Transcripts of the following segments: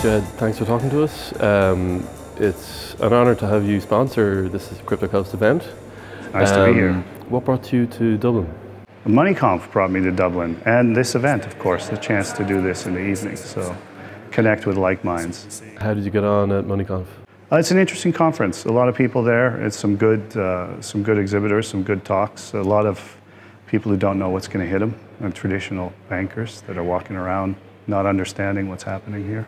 Jed, thanks for talking to us. It's an honour to have you sponsor this Crypto Coast event. Nice to be here. What brought you to Dublin? MoneyConf brought me to Dublin, and this event, of course, the chance to do this in the evening, so connect with like minds. How did you get on at MoneyConf? It's an interesting conference. A lot of people there. It's some good exhibitors, some good talks. A lot of people who don't know what's going to hit them, and traditional bankers that are walking around not understanding what's happening here.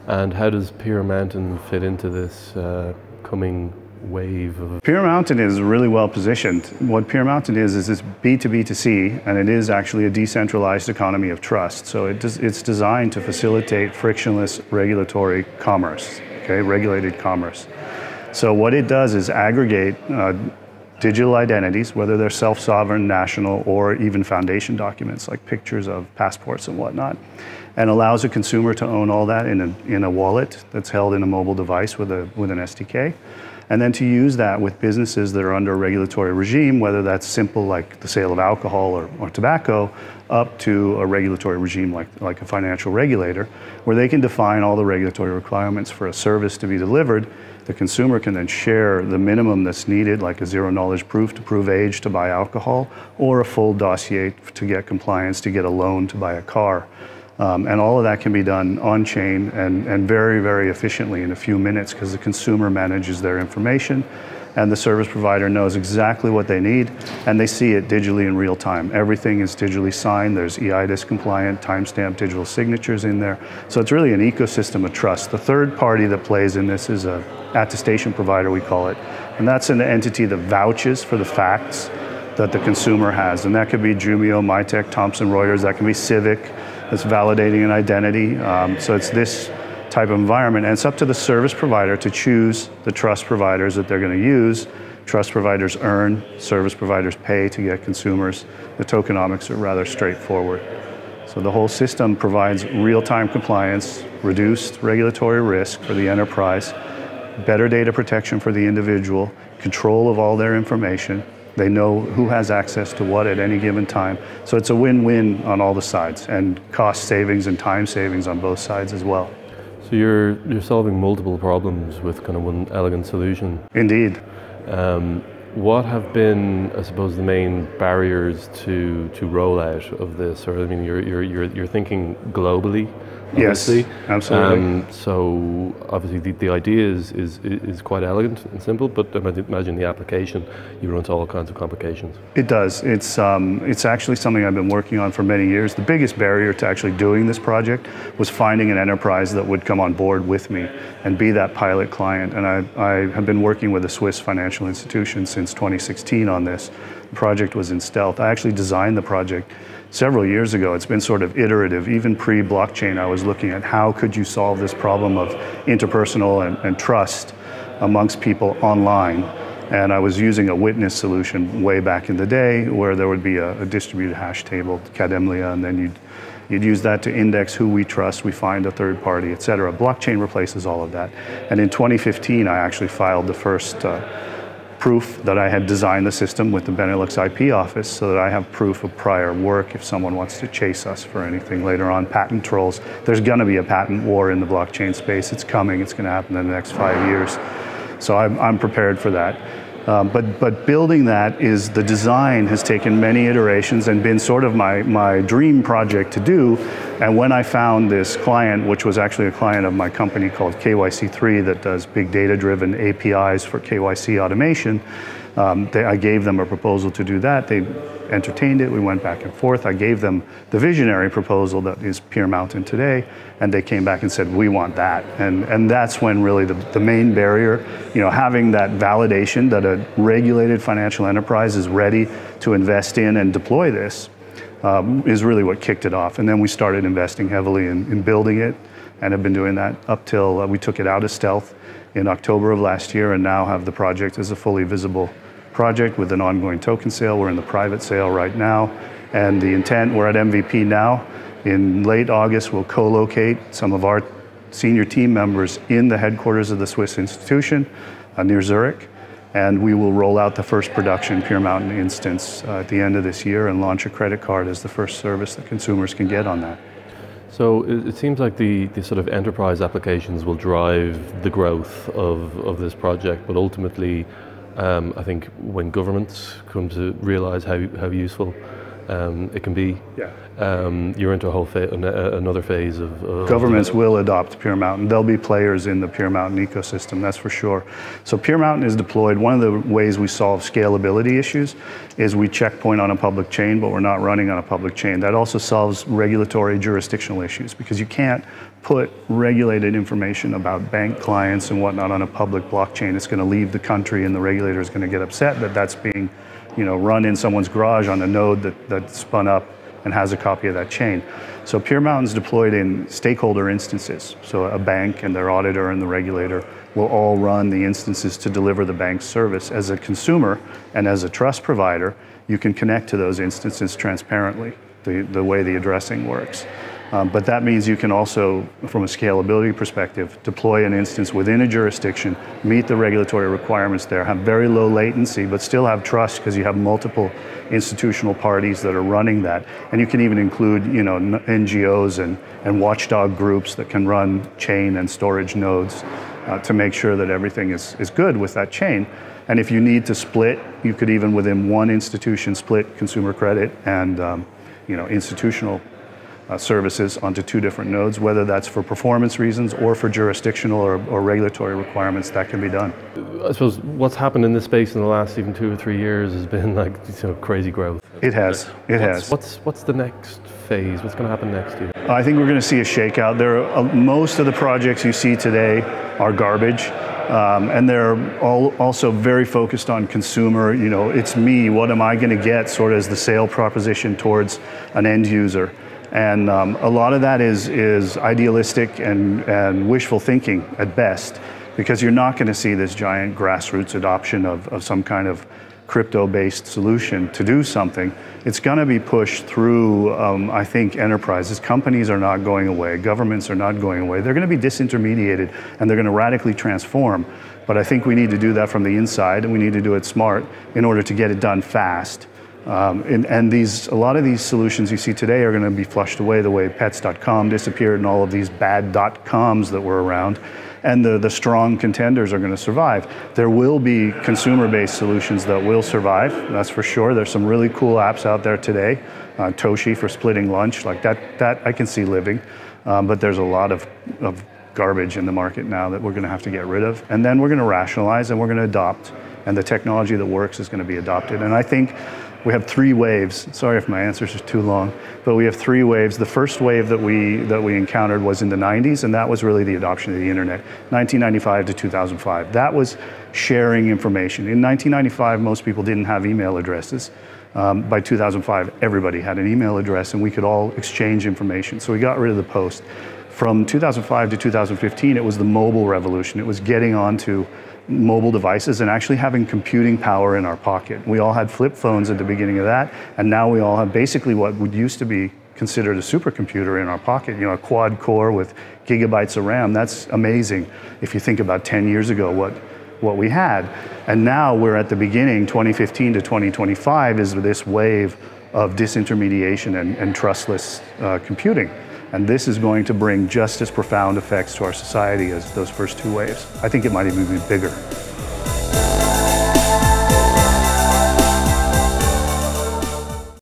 And how does Peer Mountain fit into this coming wave of... Peer Mountain is really well positioned. What Peer Mountain is this B2B2C, and it is actually a decentralized economy of trust. So it's designed to facilitate frictionless regulatory commerce, okay, regulated commerce. So what it does is aggregate digital identities, whether they're self-sovereign, national, or even foundation documents like pictures of passports and whatnot, and allows a consumer to own all that in a wallet that's held in a mobile device with an SDK, and then to use that with businesses that are under a regulatory regime, whether that's simple like the sale of alcohol or tobacco, up to a regulatory regime like a financial regulator, where they can define all the regulatory requirements for a service to be delivered. The consumer can then share the minimum that's needed, like a zero knowledge proof to prove age to buy alcohol, or a full dossier to get compliance, to get a loan to buy a car. And all of that can be done on-chain and very, very efficiently in a few minutes, because the consumer manages their information and the service provider knows exactly what they need, and they see it digitally in real time. Everything is digitally signed. There's eIDAS compliant, timestamp digital signatures in there. So it's really an ecosystem of trust. The third party that plays in this is an attestation provider, we call it. And that's an entity that vouches for the facts that the consumer has. And that could be Jumio, Mitek, Thomson Reuters, that can be Civic, that's validating an identity. So it's this type of environment, and it's up to the service provider to choose the trust providers that they're going to use. Trust providers earn, service providers pay to get consumers. The tokenomics are rather straightforward. So the whole system provides real-time compliance, reduced regulatory risk for the enterprise, better data protection for the individual, control of all their information. They know who has access to what at any given time. So it's a win-win on all the sides, and cost savings and time savings on both sides as well. So you're solving multiple problems with kind of one elegant solution. Indeed. What have been, I suppose, the main barriers to rollout of this? Or I mean, you're thinking globally, obviously. Yes, absolutely. So obviously the idea is quite elegant and simple, but I imagine the application, you run into all kinds of complications. It does. It's actually something I've been working on for many years. The biggest barrier to actually doing this project was finding an enterprise that would come on board with me and be that pilot client. And I have been working with a Swiss financial institution since 2016 on this. The project was in stealth. I actually designed the project several years ago. It's been sort of iterative. Even pre-blockchain, I was looking at how could you solve this problem of interpersonal and trust amongst people online. And I was using a witness solution way back in the day, where there would be a distributed hash table, Kademlia, and then you'd use that to index who we trust, we find a third party, et cetera. Blockchain replaces all of that. And in 2015, I actually filed the first proof that I had designed the system with the Benelux IP office, so that I have proof of prior work if someone wants to chase us for anything later on. Patent trolls. There's going to be a patent war in the blockchain space. It's coming. It's going to happen in the next 5 years. So I'm prepared for that. But building that the design has taken many iterations and been sort of my dream project to do. And when I found this client, which was actually a client of my company called KYC3 that does big data-driven APIs for KYC automation, I gave them a proposal to do that. They entertained it. We went back and forth. I gave them the visionary proposal that is Peer Mountain today, and they came back and said, we want that. And that's when really the main barrier, having that validation that a regulated financial enterprise is ready to invest in and deploy this, is really what kicked it off. And then we started investing heavily in building it, and have been doing that up till we took it out of stealth in October of last year, and now have the project as a fully visible project with an ongoing token sale. We're in the private sale right now, and the intent, we're at MVP now. In late August, we'll co-locate some of our senior team members in the headquarters of the Swiss institution near Zurich, and we will roll out the first production Peer Mountain instance at the end of this year and launch a credit card as the first service that consumers can get on that. So it seems like the sort of enterprise applications will drive the growth of this project, but ultimately, I think when governments come to realize how useful it can be, Yeah. you're into a whole another phase of Governments will adopt Pure Mountain. There'll be players in the Pure Mountain ecosystem, that's for sure. So Pure Mountain is deployed. One of the ways we solve scalability issues is we checkpoint on a public chain, but we're not running on a public chain. That also solves regulatory jurisdictional issues because you can't put regulated information about bank clients and whatnot on a public blockchain. It's going to leave the country and the regulator is going to get upset that that's being run in someone's garage on a node that's spun up and has a copy of that chain. So Pure Mountain's deployed in stakeholder instances. So a bank and their auditor and the regulator will all run the instances to deliver the bank's service. As a consumer and as a trust provider, you can connect to those instances transparently, the way the addressing works. But that means you can also, from a scalability perspective, deploy an instance within a jurisdiction, meet the regulatory requirements there, have very low latency, but still have trust because you have multiple institutional parties that are running that. And you can even include, NGOs and watchdog groups that can run chain and storage nodes to make sure that everything is good with that chain. And if you need to split, you could even within one institution split consumer credit and institutional services onto two different nodes, whether that's for performance reasons or for jurisdictional or regulatory requirements, that can be done. I suppose what's happened in this space in the last even 2 or 3 years has been like crazy growth. It has. What's the next phase? What's going to happen next year? I think we're going to see a shakeout. Most of the projects you see today are garbage. And they're also very focused on consumer, it's me, what am I going to get sort of as the sale proposition towards an end user. And a lot of that is idealistic and wishful thinking at best, because you're not going to see this giant grassroots adoption of some kind of crypto-based solution to do something. It's going to be pushed through, I think, enterprises. Companies are not going away. Governments are not going away. They're going to be disintermediated, and they're going to radically transform. But I think we need to do that from the inside, and we need to do it smart in order to get it done fast. And a lot of these solutions you see today are going to be flushed away the way pets.com disappeared and all of these bad .coms that were around. And the strong contenders are going to survive. There will be consumer-based solutions that will survive, that's for sure. There's some really cool apps out there today. Toshi for splitting lunch, like that I can see living. But there's a lot of garbage in the market now that we're going to have to get rid of. And then we're going to rationalize and we're going to adopt. And the technology that works is going to be adopted. And I think we have 3 waves. Sorry if my answers are too long, but we have 3 waves. The first wave that we encountered was in the 90s, and that was really the adoption of the internet, 1995 to 2005. That was sharing information. In 1995, most people didn't have email addresses. By 2005, everybody had an email address, and we could all exchange information. So we got rid of the post. From 2005 to 2015, it was the mobile revolution. It was getting onto mobile devices and actually having computing power in our pocket. We all had flip phones at the beginning of that, and now we all have basically what would used to be considered a supercomputer in our pocket, a quad core with gigabytes of RAM. That's amazing if you think about 10 years ago what we had. And now we're at the beginning, 2015 to 2025 is this wave of disintermediation and trustless computing. And this is going to bring just as profound effects to our society as those first 2 waves. I think it might even be bigger.